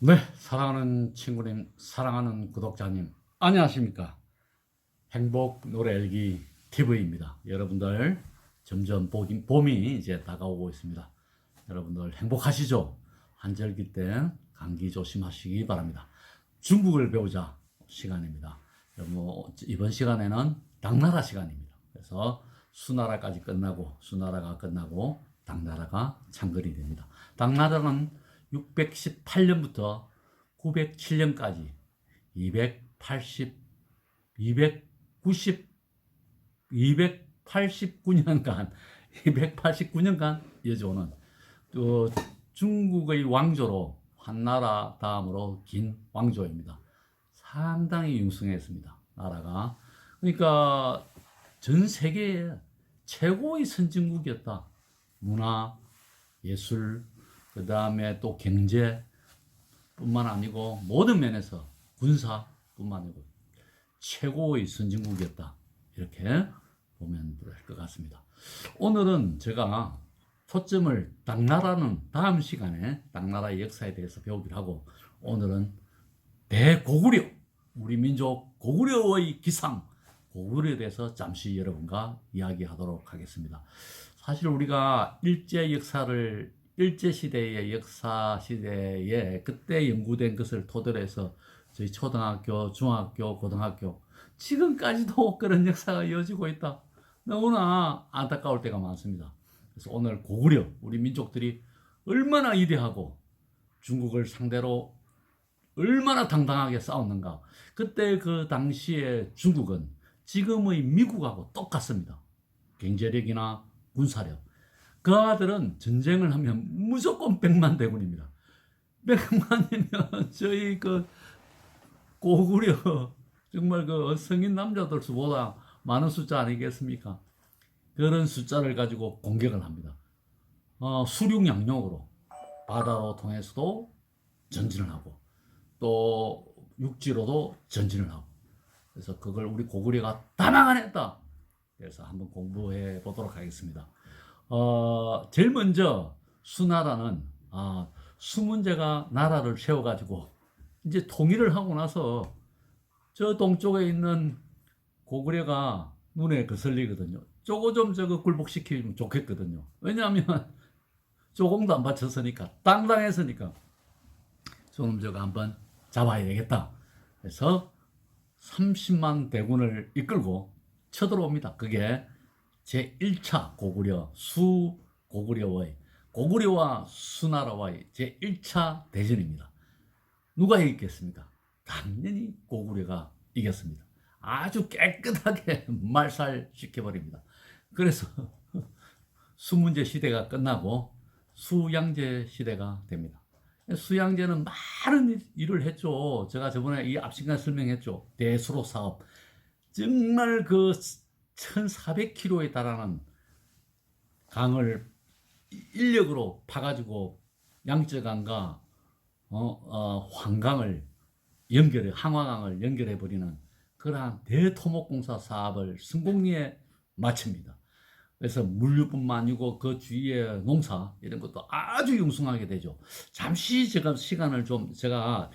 네, 사랑하는 친구님, 사랑하는 구독자님, 안녕하십니까? 행복 노래 일기 TV입니다. 여러분들 점점 봄이 이제 다가오고 있습니다. 여러분들 행복하시죠? 한절기 때 감기 조심하시기 바랍니다. 중국을 배우자 시간입니다. 이번 시간에는 당나라 시간입니다. 그래서 수나라가 끝나고 당나라가 창건이 됩니다. 당나라는 618년부터 907년까지 280, 290, 289년간, 289년간 이어져오는 또 중국의 왕조로 한나라 다음으로 긴 왕조입니다. 상당히 융성했습니다. 나라가. 그러니까 전 세계에 최고의 선진국이었다. 문화, 예술, 그 다음에 또 경제뿐만 아니고 모든 면에서 군사뿐만 아니고 최고의 선진국이었다. 이렇게 보면 될 것 같습니다. 오늘은 제가 초점을 당나라는 다음 시간에 당나라의 역사에 대해서 배우기로 하고, 오늘은 대고구려, 우리 민족 고구려의 기상, 고구려에 대해서 잠시 여러분과 이야기하도록 하겠습니다. 사실 우리가 일제시대의 역사 시대에 그때 연구된 것을 토대로 해서 저희 초등학교, 중학교, 고등학교, 지금까지도 그런 역사가 이어지고 있다. 너무나 안타까울 때가 많습니다. 그래서 오늘 고구려, 우리 민족들이 얼마나 위대하고 중국을 상대로 얼마나 당당하게 싸웠는가. 그때 그 당시에 중국은 지금의 미국하고 똑같습니다. 경제력이나 군사력. 그 아들은 전쟁을 하면 무조건 100만 대군입니다. 100만이면 저희 그 고구려 정말 그 성인 남자들 수보다 많은 숫자 아니겠습니까? 그런 숫자를 가지고 공격을 합니다. 수륙양용으로 바다로 통해서도 전진을 하고 또 육지로도 전진을 하고, 그래서 그걸 우리 고구려가 다 막아냈다. 그래서 한번 공부해 보도록 하겠습니다. 제일 먼저 수나라는 수문제가 나라를 세워가지고 이제 통일을 하고 나서 저 동쪽에 있는 고구려가 눈에 거슬리거든요. 저거 좀 굴복시키면 좋겠거든요. 왜냐하면 조공도 안 바쳤으니까, 당당했으니까 저놈 저거 한번 잡아야 되겠다. 그래서 30만 대군을 이끌고 쳐들어옵니다. 그게 제1차 고구려와 수나라와의 제1차 대전입니다. 누가 이겼겠습니까? 당연히 고구려가 이겼습니다. 아주 깨끗하게 말살시켜버립니다. 그래서 수문제 시대가 끝나고 수양제 시대가 됩니다. 수양제는 많은 일을 했죠. 제가 저번에 이 앞 시간에 설명했죠. 대수로 사업. 정말 그 1400km에 달하는 강을 인력으로 파가지고 양쯔강과 항화강을 연결해버리는 그러한 대토목공사 사업을 성공리에 마칩니다. 그래서 물류뿐만 아니고 그 주위의 농사 이런 것도 아주 융성하게 되죠. 잠시 제가 시간을 제가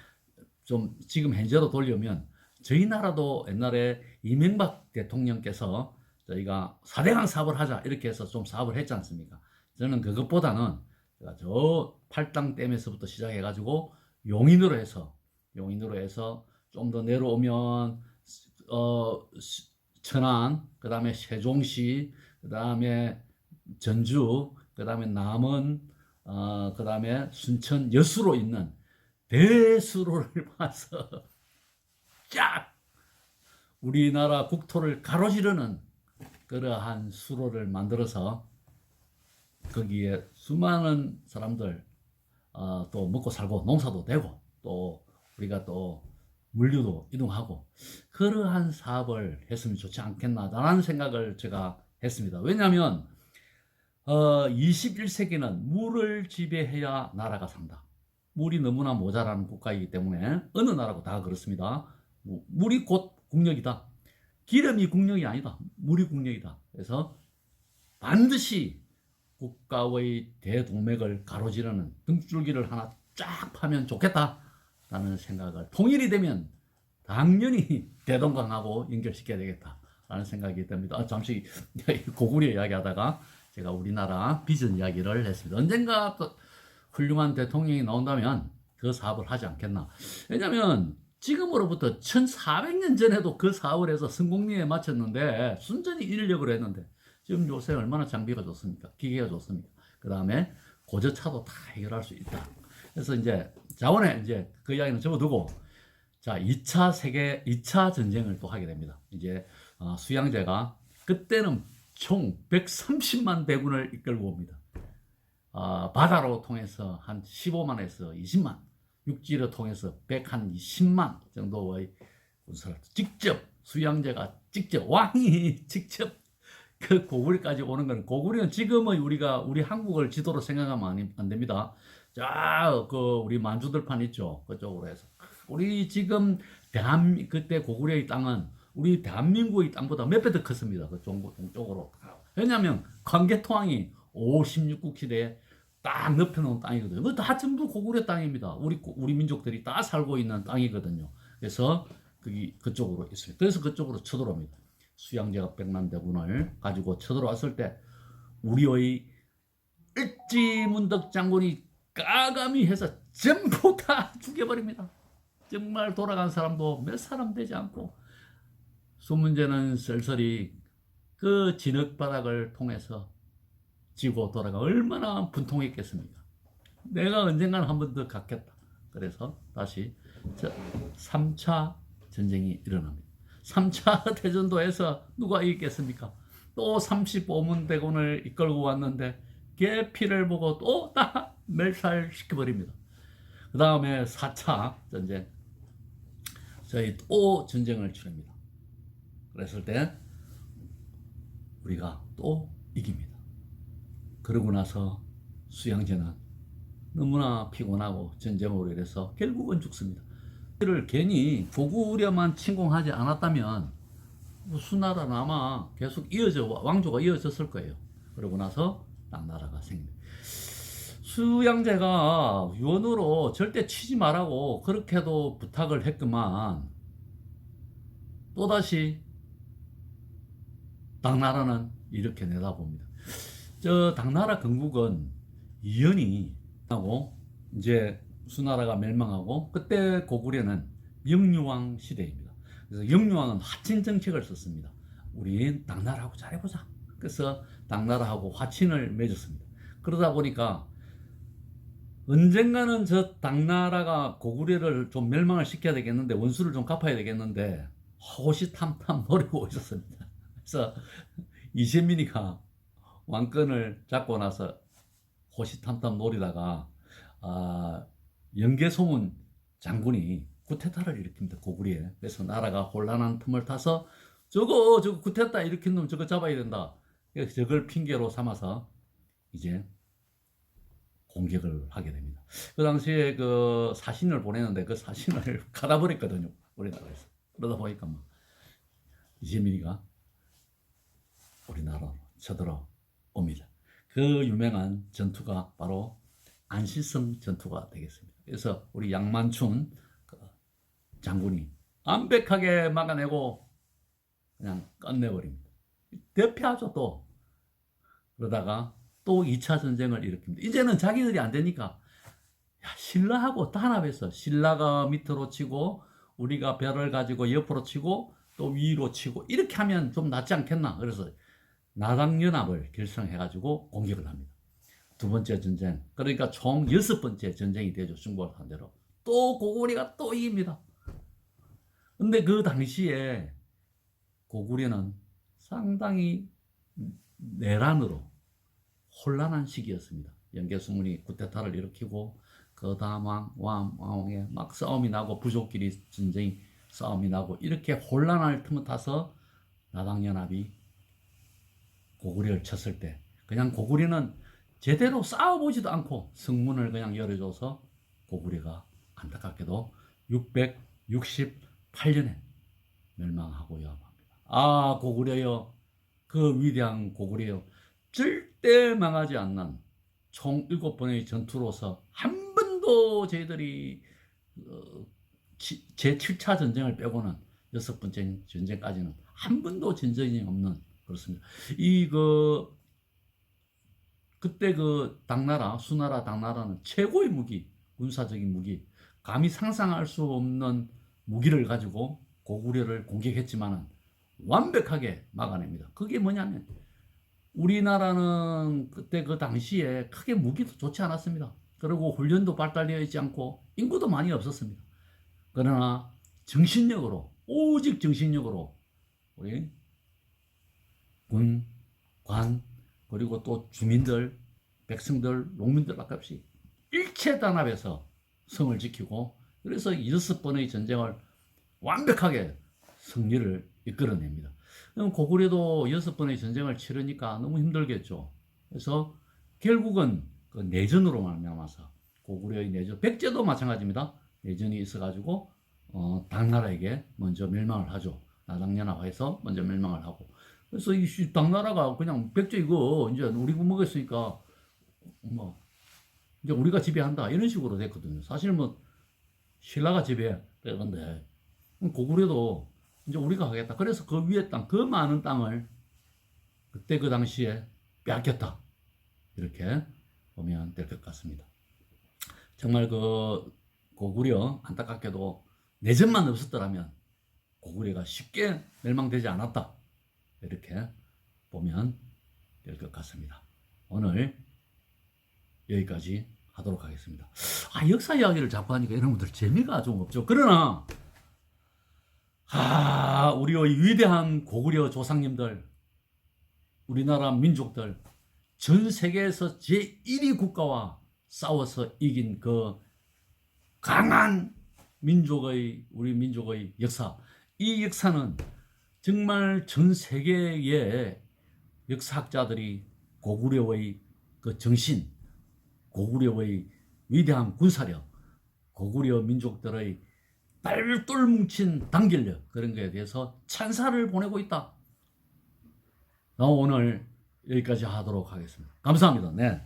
지금 현재로 돌려면, 저희 나라도 옛날에 이명박 대통령께서 저희가 4대강 사업을 하자 이렇게 해서 좀 사업을 했지 않습니까? 저는 그것보다는 제가 저 팔당댐에서부터 시작해가지고 용인으로 해서 좀 더 내려오면 천안, 그 다음에 세종시, 그 다음에 전주, 그 다음에 남원, 그 다음에 순천, 여수로 있는 대수로를 봐서 쫙 우리나라 국토를 가로지르는 그러한 수로를 만들어서 거기에 수많은 사람들 또 먹고 살고 농사도 되고 또 우리가 또 물류도 이동하고 그러한 사업을 했으면 좋지 않겠나라는 생각을 제가 했습니다. 왜냐하면 21세기는 물을 지배해야 나라가 산다. 물이 너무나 모자라는 국가이기 때문에 어느 나라고 다 그렇습니다. 물이 곧 국력이다. 기름이 국력이 아니다. 물이 국력이다. 그래서 반드시 국가의 대동맥을 가로지르는 등줄기를 하나 쫙 파면 좋겠다 되겠다라는 생각을, 통일이 되면 당연히 대동강하고 연결시켜야 되겠다라는 생각이 듭니다. 잠시 고구려 이야기하다가 제가 우리나라 비전 이야기를 했습니다. 언젠가 또 훌륭한 대통령이 나온다면 그 사업을 하지 않겠나. 왜냐하면 지금으로부터 1400년 전에도 그 사업을 해서 성공리에 마쳤는데, 순전히 인력으로 했는데, 지금 요새 얼마나 장비가 좋습니까? 기계가 좋습니까? 그 다음에 고저차도 다 해결할 수 있다. 그래서 이제 자원에 이제 그 이야기는 접어두고, 자, 2차 전쟁을 또 하게 됩니다. 이제 수양제가 그때는 총 130만 대군을 이끌고 옵니다. 바다로 통해서 한 15만에서 20만, 육지로 통해서 120만 정도의 군사를 직접, 수양제가 직접, 왕이 직접 그 고구려까지 오는 건, 고구려는 지금의 우리 한국을 지도로 생각하면 안 됩니다. 자, 우리 만주들판 있죠. 그쪽으로 해서. 우리 지금 그때 고구려의 땅은 우리 대한민국의 땅보다 몇 배 더 컸습니다. 그 동쪽으로. 왜냐하면 관계토항이 16국 시대에 딱 넓혀놓은 땅이거든요. 그거 다 전부 고구려 땅입니다. 우리 민족들이 다 살고 있는 땅이거든요. 그래서 그쪽으로 있습니다. 그래서 그쪽으로 쳐들어옵니다. 수양제가 100만 대군을 가지고 쳐들어왔을 때 우리의 을지문덕 장군이 까감히 해서 전부 다 죽여버립니다. 정말 돌아간 사람도 몇 사람 되지 않고, 수문제는 쓸쓸히 그 진흙바닥을 통해서 지고 돌아가 얼마나 분통했겠습니까? 내가 언젠가는 한 번 더 갔겠다. 그래서 다시 3차 전쟁이 일어납니다. 3차 대전도에서 누가 이겼겠습니까? 또 35문 대군을 이끌고 왔는데 걔 피를 보고 또 다 멸살시켜버립니다. 그 다음에 4차 전쟁, 저희 또 전쟁을 치릅니다. 그랬을 때 우리가 또 이깁니다. 그러고 나서 수양제는 너무나 피곤하고 전쟁으로 인해서 결국은 죽습니다. 이를 괜히 고구려만 침공하지 않았다면 수나라는 아마 계속 왕조가 이어졌을 거예요. 그러고 나서 당나라가 생깁니다. 수양제가 유언으로 절대 치지 말라고 그렇게도 부탁을 했구만, 또다시 당나라는 이렇게 내다봅니다. 저 당나라 건국은 이연이 하고 이제 수나라가 멸망하고, 그때 고구려는 영유왕 시대입니다. 그래서 영유왕은 화친 정책을 썼습니다. 우리 당나라하고 잘해보자. 그래서 당나라하고 화친을 맺었습니다. 그러다 보니까 언젠가는 저 당나라가 고구려를 좀 멸망을 시켜야 되겠는데, 원수를 좀 갚아야 되겠는데 호시탐탐 노리고 있었습니다. 그래서 이재민이가 왕권을 잡고 나서 호시탐탐 노리다가 영계소문 장군이 쿠데타를 일으킵니다. 고구려에. 그래서 나라가 혼란한 틈을 타서 저거 쿠데타 일으킨 놈 저거 잡아야 된다. 그래서 저걸 핑계로 삼아서 이제 공격을 하게 됩니다. 그 당시에 그 사신을 보내는데 그 사신을 갈아버렸거든요. 우리나라에서. 그러다 보니까 뭐 이재민이가 우리나라로 쳐들어옵니다. 그 유명한 전투가 바로 안시성 전투가 되겠습니다. 그래서 우리 양만춘 장군이 완벽하게 막아내고 그냥 끝내버립니다. 대피하죠 또. 그러다가 또 2차 전쟁을 일으킵니다. 이제는 자기들이 안 되니까 신라하고 단합해서 신라가 밑으로 치고 우리가 별을 가지고 옆으로 치고 또 위로 치고 이렇게 하면 좀 낫지 않겠나. 그래서 나당연합을 결성해가지고 공격을 합니다. 두 번째 전쟁, 그러니까 총 6번째 전쟁이 되죠. 중국을 상대로. 또 고구려가 또 이깁니다. 근데 그 당시에 고구려는 상당히 내란으로 혼란한 시기였습니다. 영계수문이 쿠데타를 일으키고 그 다음 왕에 막 싸움이 나고 부족끼리 전쟁이 싸움이 나고 이렇게 혼란할 틈을 타서 나당연합이 고구려를 쳤을 때 그냥 고구려는 제대로 싸워보지도 않고 성문을 그냥 열어줘서 고구려가 안타깝게도 668년에 멸망하고야 합니다. 고구려여, 그 위대한 고구려여, 절대 망하지 않는 총 7번의 전투로서 한 번도 저희들이 제7차 전쟁을 빼고는 6번째 전쟁까지는 한 번도 전쟁이 없는 그렇습니다. 그때 그 당나라, 수나라 당나라는 최고의 무기, 군사적인 무기, 감히 상상할 수 없는 무기를 가지고 고구려를 공격했지만은 완벽하게 막아냅니다. 그게 뭐냐면 우리나라는 그때 그 당시에 크게 무기도 좋지 않았습니다. 그리고 훈련도 발달되어 있지 않고 인구도 많이 없었습니다. 그러나 정신력으로, 오직 정신력으로 우리 군, 관, 그리고 또 주민들, 백성들, 농민들 아깝시 일체 단합해서 성을 지키고 그래서 6번의 전쟁을 완벽하게 승리를 이끌어냅니다. 그럼 고구려도 6번의 전쟁을 치르니까 너무 힘들겠죠. 그래서 결국은 그 내전으로 말미암아서 고구려의 내전, 백제도 마찬가지입니다. 내전이 있어가지고 당나라에게 먼저 멸망을 하죠. 나당연합해서 먼저 멸망을 하고. 그래서 이 당나라가 그냥 백제 이거 이제 우리 먹었으니까 뭐 이제 우리가 지배한다 이런 식으로 됐거든요. 사실 뭐 신라가 지배되는데 고구려도 이제 우리가 하겠다. 그래서 그 위에 땅, 그 많은 땅을 그때 그 당시에 빼앗겼다. 이렇게 보면 될 것 같습니다. 정말 그 고구려 안타깝게도 내전만 없었더라면 고구려가 쉽게 멸망되지 않았다. 이렇게 보면 될 것 같습니다. 오늘 여기까지 하도록 하겠습니다. 역사 이야기를 자꾸 하니까 여러분들 재미가 좀 없죠. 그러나 우리의 위대한 고구려 조상님들, 우리나라 민족들, 전 세계에서 제1위 국가와 싸워서 이긴 그 강한 우리 민족의 역사, 이 역사는 정말 전 세계의 역사학자들이 고구려의 그 정신, 고구려의 위대한 군사력, 고구려 민족들의 딸똘 뭉친 단결력, 그런 거에 대해서 찬사를 보내고 있다. 오늘 여기까지 하도록 하겠습니다. 감사합니다. 네.